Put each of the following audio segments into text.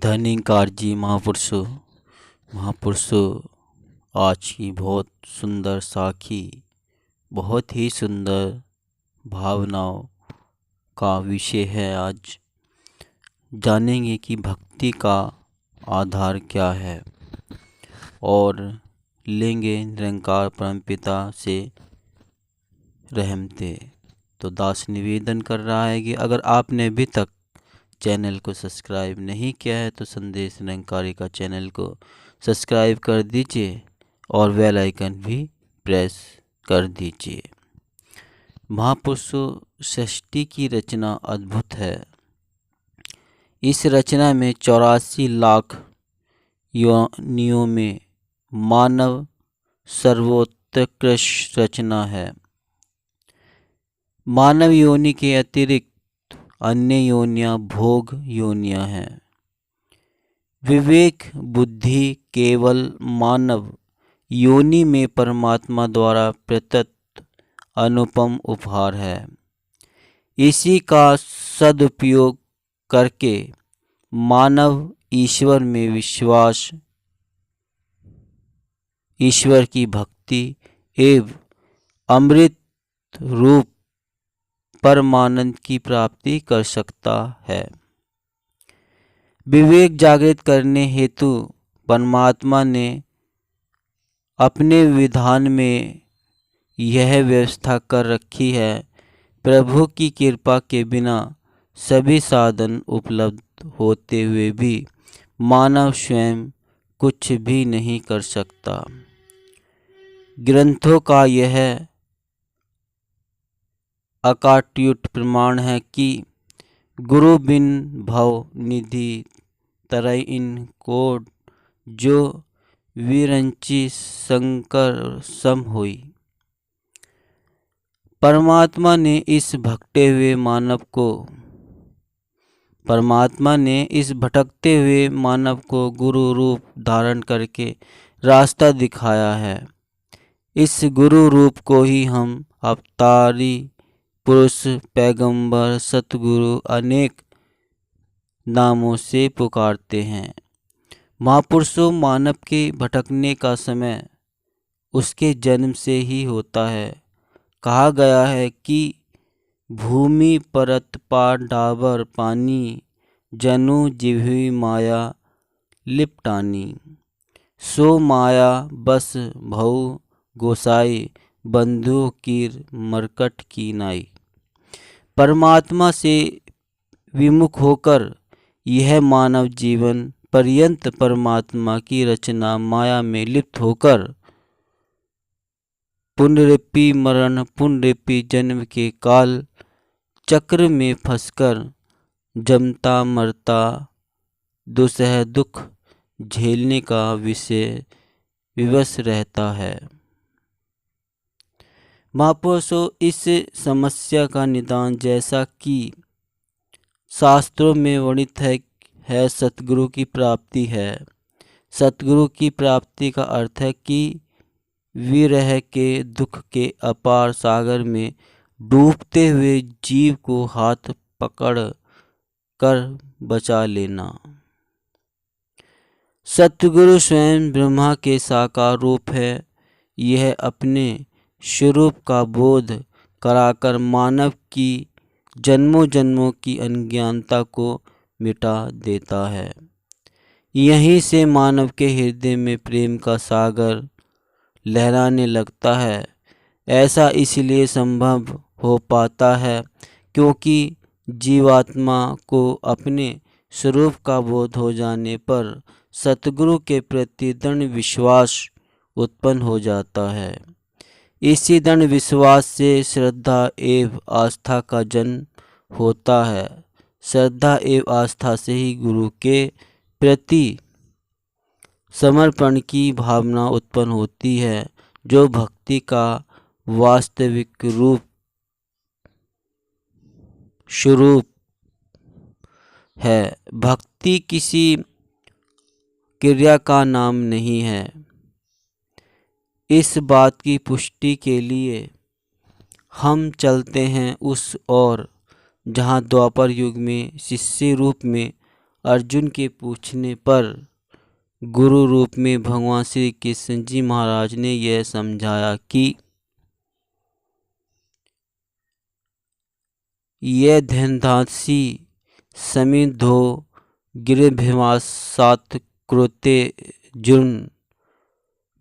धनिकार जी महापुरुषों आज की बहुत सुंदर साखी, बहुत ही सुंदर भावनाओं का विषय है। आज जानेंगे कि भक्ति का आधार क्या है और लेंगे निरंकार परमपिता से रहमते। तो दास निवेदन कर रहा है कि अगर आपने अभी तक चैनल को सब्सक्राइब नहीं किया है तो संदेश निरंकारी का चैनल को सब्सक्राइब कर दीजिए और बेल आइकन भी प्रेस कर दीजिए। महापुरुषों सृष्टि की रचना अद्भुत है। इस रचना में 84 लाख योनियों में मानव सर्वोत्कृष्ट रचना है। मानव योनि के अतिरिक्त अन्य योनियां भोग योनियां हैं। विवेक बुद्धि केवल मानव योनि में परमात्मा द्वारा प्रदत्त अनुपम उपहार है। इसी का सदुपयोग करके मानव ईश्वर में विश्वास, ईश्वर की भक्ति एवं अमृत रूप परमानंद की प्राप्ति कर सकता है। विवेक जागृत करने हेतु परमात्मा ने अपने विधान में यह व्यवस्था कर रखी है। प्रभु की कृपा के बिना सभी साधन उपलब्ध होते हुए भी मानव स्वयं कुछ भी नहीं कर सकता। ग्रंथों का यह अकाट्युट प्रमाण है कि गुरु बिन भव निधि तरई इन कोड जो विरंची शंकर सम हुई। परमात्मा ने इस भटकते हुए मानव को गुरु रूप धारण करके रास्ता दिखाया है। इस गुरु रूप को ही हम अवतारी पुरुष, पैगंबर, सतगुरु अनेक नामों से पुकारते हैं। महापुरुषों मानव के भटकने का समय उसके जन्म से ही होता है। कहा गया है कि भूमि परत पार डाबर पानी, जनु जिह्वी माया लिपटानी। सो माया बस भऊ गोसाई, बंधु कीर मरकट की नाई। परमात्मा से विमुख होकर यह मानव जीवन पर्यंत परमात्मा की रचना माया में लिप्त होकर पुनरुपि मरण, पुनरुपि जन्म के काल चक्र में फंसकर जमता मरता दुसह दुख झेलने का विवश रहता है। महापुरुषों इस समस्या का निदान जैसा कि शास्त्रों में वर्णित है सतगुरु की प्राप्ति है। सतगुरु की प्राप्ति का अर्थ है कि विरह के दुख के अपार सागर में डूबते हुए जीव को हाथ पकड़ कर बचा लेना। सतगुरु स्वयं ब्रह्मा के साकार रूप है। यह अपने स्वरूप का बोध कराकर मानव की जन्मों जन्मों की अज्ञानता को मिटा देता है। यहीं से मानव के हृदय में प्रेम का सागर लहराने लगता है। ऐसा इसलिए संभव हो पाता है क्योंकि जीवात्मा को अपने स्वरूप का बोध हो जाने पर सतगुरु के प्रति दृढ़ विश्वास उत्पन्न हो जाता है। इसी दृढ़ विश्वास से श्रद्धा एवं आस्था का जन्म होता है। श्रद्धा एवं आस्था से ही गुरु के प्रति समर्पण की भावना उत्पन्न होती है, जो भक्ति का वास्तविक स्वरूप है। भक्ति किसी क्रिया का नाम नहीं है। इस बात की पुष्टि के लिए हम चलते हैं उस ओर जहाँ द्वापर युग में शिष्य रूप में अर्जुन के पूछने पर गुरु रूप में भगवान श्री कृष्ण जी महाराज ने यह समझाया कि ये ध्यानधासी समिधो गिरिभिवासात् कृते जुर्न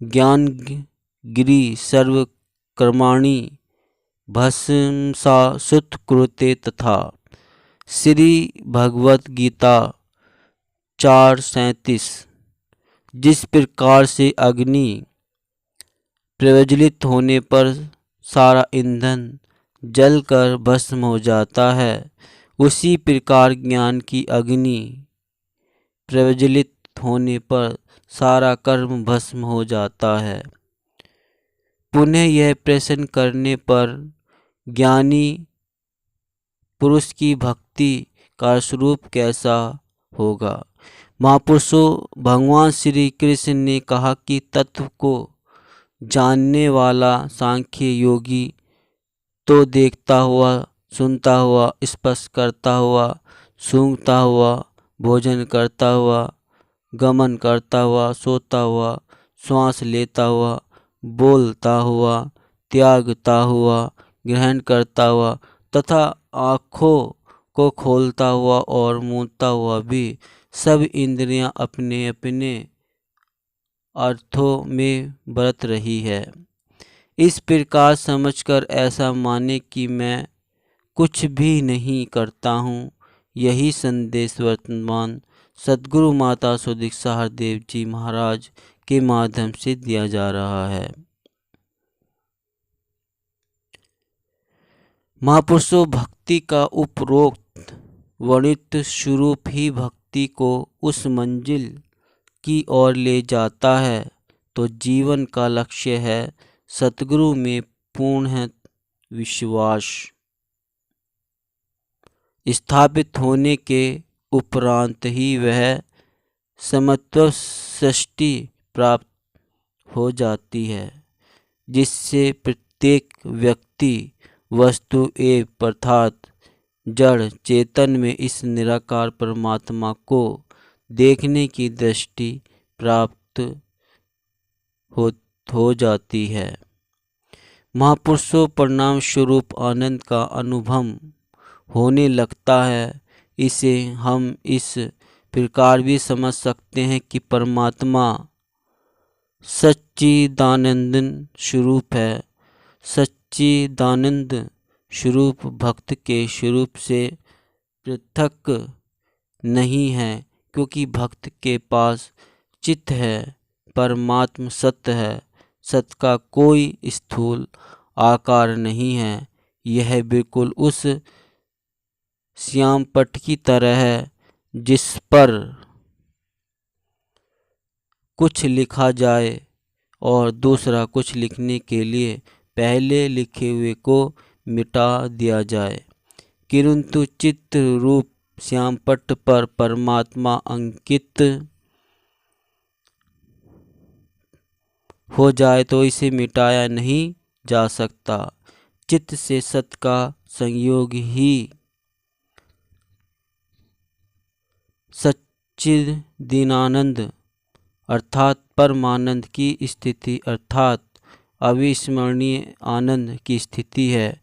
ज्ञान गिरि सर्व कर्माणि भस्मसात् कृते तथा। श्री भगवत गीता 4:37। जिस प्रकार से अग्नि प्रज्वलित होने पर सारा ईंधन जलकर भस्म हो जाता है, उसी प्रकार ज्ञान की अग्नि प्रज्वलित होने पर सारा कर्म भस्म हो जाता है। पुनः यह प्रश्न करने पर ज्ञानी पुरुष की भक्ति का स्वरूप कैसा होगा? महापुरुषों, भगवान श्री कृष्ण ने कहा कि तत्व को जानने वाला सांख्य योगी तो देखता हुआ, सुनता हुआ, स्पर्श करता हुआ, सूंघता हुआ, भोजन करता हुआ, गमन करता हुआ, सोता हुआ, श्वास लेता हुआ, बोलता हुआ, त्यागता हुआ, ग्रहण करता हुआ तथा आँखों को खोलता हुआ और मूंदता हुआ भी सब इंद्रियां अपने अपने अर्थों में बरत रही है। इस प्रकार समझकर ऐसा माने कि मैं कुछ भी नहीं करता हूँ। यही संदेश वर्तमान सद्गुरु माता सुदीक्षा हरदेव जी महाराज के माध्यम से दिया जा रहा है। महापुरुषों, भक्ति का उपरोक्त वर्णित स्वरूप ही भक्ति को उस मंजिल की ओर ले जाता है। तो जीवन का लक्ष्य है सतगुरु में पूर्ण विश्वास स्थापित होने के उपरांत ही वह समत्व सृष्टि प्राप्त हो जाती है, जिससे प्रत्येक व्यक्ति, वस्तु एवं अर्थात जड़ चेतन में इस निराकार परमात्मा को देखने की दृष्टि प्राप्त हो जाती है। महापुरुषों, परिणाम स्वरूप आनंद का अनुभव होने लगता है। इसे हम इस प्रकार भी समझ सकते हैं कि परमात्मा सच्चिदानंद स्वरूप है। सच्चिदानंद स्वरूप भक्त के स्वरूप से पृथक नहीं है, क्योंकि भक्त के पास चित्त है, परमात्म सत्य है। सत्य का कोई स्थूल आकार नहीं है। यह बिल्कुल उस श्याम पट्ट की तरह है जिस पर कुछ लिखा जाए और दूसरा कुछ लिखने के लिए पहले लिखे हुए को मिटा दिया जाए, किंतु चित्र रूप श्याम पट्ट पर परमात्मा अंकित हो जाए तो इसे मिटाया नहीं जा सकता। चित्त से सत्य का संयोग ही सच्चिदानंद अर्थात परमानंद की स्थिति अर्थात अविस्मरणीय आनंद की स्थिति है।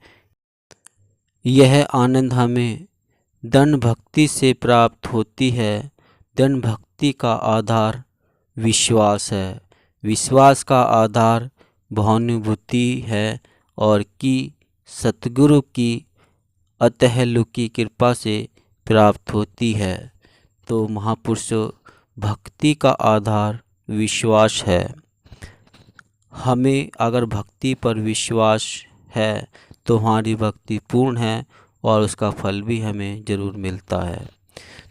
यह आनंद हमें दंड भक्ति से प्राप्त होती है। दंड भक्ति का आधार विश्वास है। विश्वास का आधार भानुभूति है और कि सतगुरु की अतहलुकी कृपा से प्राप्त होती है। तो महापुरुषों, भक्ति का आधार विश्वास है। हमें अगर भक्ति पर विश्वास है तो हमारी भक्ति पूर्ण है और उसका फल भी हमें जरूर मिलता है।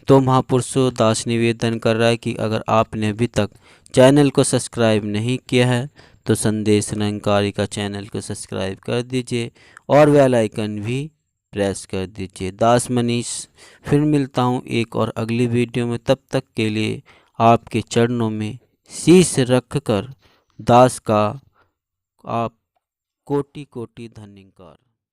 तो महापुरुषों, दास निवेदन कर रहा है कि अगर आपने अभी तक चैनल को सब्सक्राइब नहीं किया है तो संदेश निरंकारी का चैनल को सब्सक्राइब कर दीजिए और बेल आइकन भी प्रेस कर दीजिए। दास मनीष फिर मिलता हूँ एक और अगली वीडियो में। तब तक के लिए आपके चरणों में शीश रखकर दास का आप कोटि कोटि धन्यवाद।